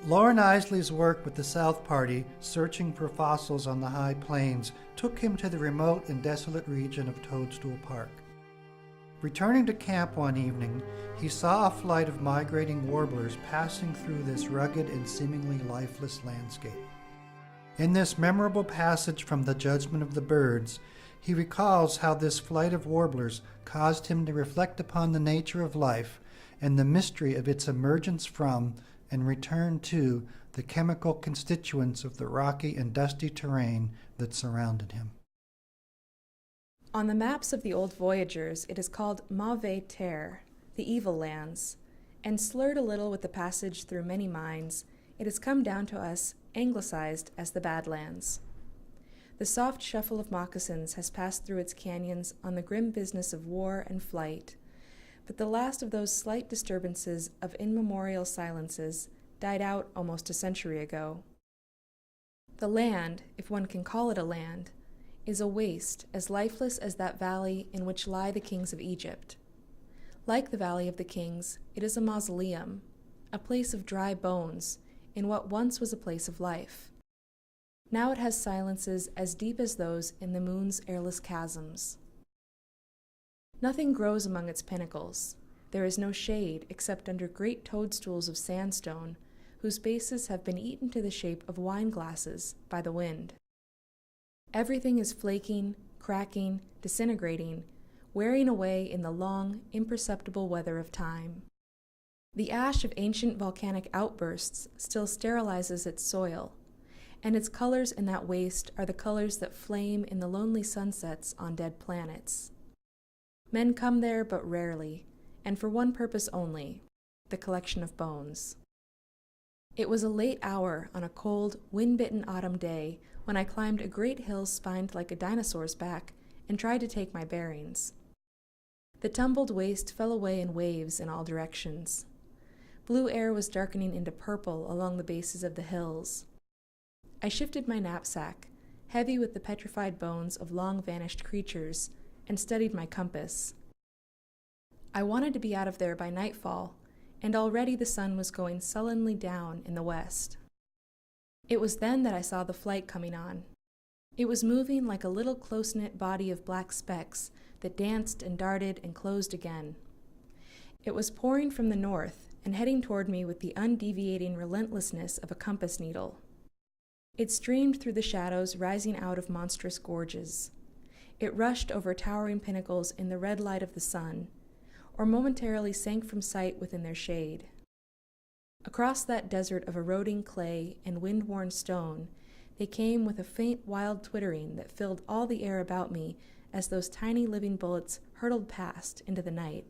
Loren Eiseley's work with the South Party, searching for fossils on the high plains, took him to the remote and desolate region of Toadstool Park. Returning to camp one evening, he saw a flight of migrating warblers passing through this rugged and seemingly lifeless landscape. In this memorable passage from the Judgement of the Birds, he recalls how this flight of warblers caused him to reflect upon the nature of life and the mystery of its emergence from and return to the chemical constituents of the rocky and dusty terrain that surrounded him. On the maps of the old voyagers, it is called Mauvais Terre, the evil lands, and slurred a little with the passage through many minds, it has come down to us anglicized as the Badlands. The soft shuffle of moccasins has passed through its canyons on the grim business of war and flight, but the last of those slight disturbances of immemorial silences died out almost a century ago. The land, if one can call it a land, is a waste as lifeless as that valley in which lie the kings of Egypt. Like the Valley of the Kings, it is a mausoleum, a place of dry bones, in what once was a place of life. Now it has silences as deep as those in the moon's airless chasms. Nothing grows among its pinnacles. There is no shade except under great toadstools of sandstone, whose bases have been eaten to the shape of wine glasses by the wind. Everything is flaking, cracking, disintegrating, wearing away in the long, imperceptible weather of time. The ash of ancient volcanic outbursts still sterilizes its soil, and its colors in that waste are the colors that flame in the lonely sunsets on dead planets. Men come there but rarely, and for one purpose only, the collection of bones. It was a late hour on a cold, wind-bitten autumn day when I climbed a great hill spined like a dinosaur's back and tried to take my bearings. The tumbled waste fell away in waves in all directions. Blue air was darkening into purple along the bases of the hills. I shifted my knapsack, heavy with the petrified bones of long-vanished creatures, and studied my compass. I wanted to be out of there by nightfall, and already the sun was going sullenly down in the west. It was then that I saw the flight coming on. It was moving like a little close-knit body of black specks that danced and darted and closed again. It was pouring from the north and heading toward me with the undeviating relentlessness of a compass needle. It streamed through the shadows rising out of monstrous gorges. It rushed over towering pinnacles in the red light of the sun, or momentarily sank from sight within their shade. Across that desert of eroding clay and wind-worn stone, they came with a faint wild twittering that filled all the air about me as those tiny living bullets hurtled past into the night.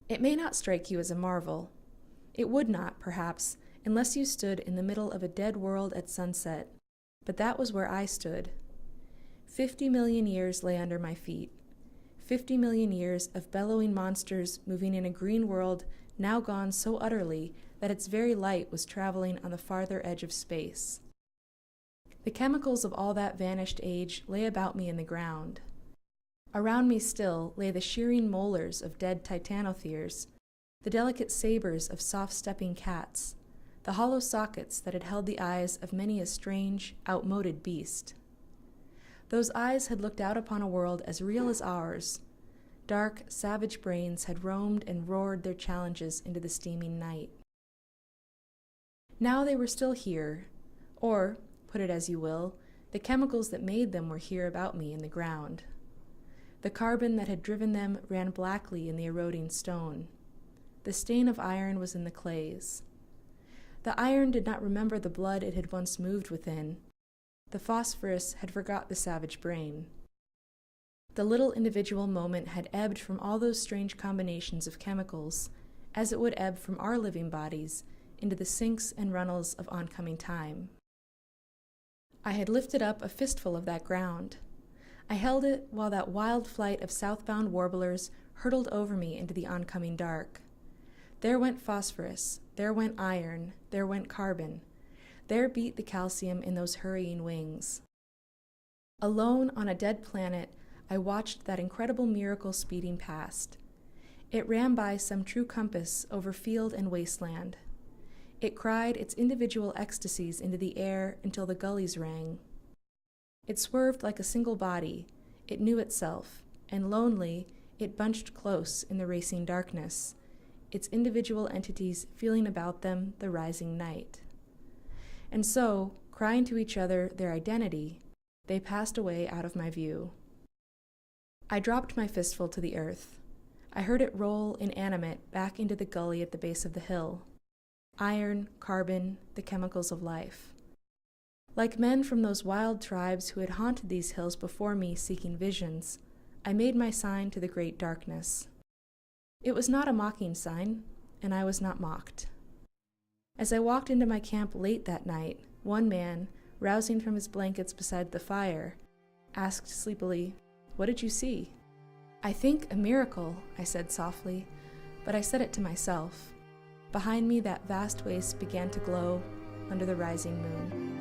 It may not strike you as a marvel. It would not, perhaps, unless you stood in the middle of a dead world at sunset, but that was where I stood. 50 million years lay under my feet. 50 million years of bellowing monsters moving in a green world now gone so utterly that its very light was traveling on the farther edge of space. The chemicals of all that vanished age lay about me in the ground. Around me still lay the shearing molars of dead titanotheres, the delicate sabers of soft-stepping cats, the hollow sockets that had held the eyes of many a strange, outmoded beast. Those eyes had looked out upon a world as real as ours. Dark, savage brains had roamed and roared their challenges into the steaming night. Now they were still here, or, put it as you will, the chemicals that made them were here about me in the ground. The carbon that had driven them ran blackly in the eroding stone. The stain of iron was in the clays. The iron did not remember the blood it had once moved within. The phosphorus had forgot the savage brain. The little individual moment had ebbed from all those strange combinations of chemicals, as it would ebb from our living bodies into the sinks and runnels of oncoming time. I had lifted up a fistful of that ground. I held it while that wild flight of southbound warblers hurtled over me into the oncoming dark. There went phosphorus, there went iron, there went carbon. There beat the calcium in those hurrying wings. Alone on a dead planet, I watched that incredible miracle speeding past. It ran by some true compass over field and wasteland. It cried its individual ecstasies into the air until the gullies rang. It swerved like a single body. It knew itself, and lonely, it bunched close in the racing darkness, its individual entities feeling about them the rising night. And so, crying to each other their identity, they passed away out of my view. I dropped my fistful to the earth. I heard it roll inanimate back into the gully at the base of the hill. Iron, carbon, the chemicals of life. Like men from those wild tribes who had haunted these hills before me seeking visions, I made my sign to the great darkness. It was not a mocking sign, and I was not mocked. As I walked into my camp late that night, one man, rousing from his blankets beside the fire, asked sleepily, "What did you see?" "I think a miracle," I said softly, but I said it to myself. Behind me, that vast waste began to glow under the rising moon.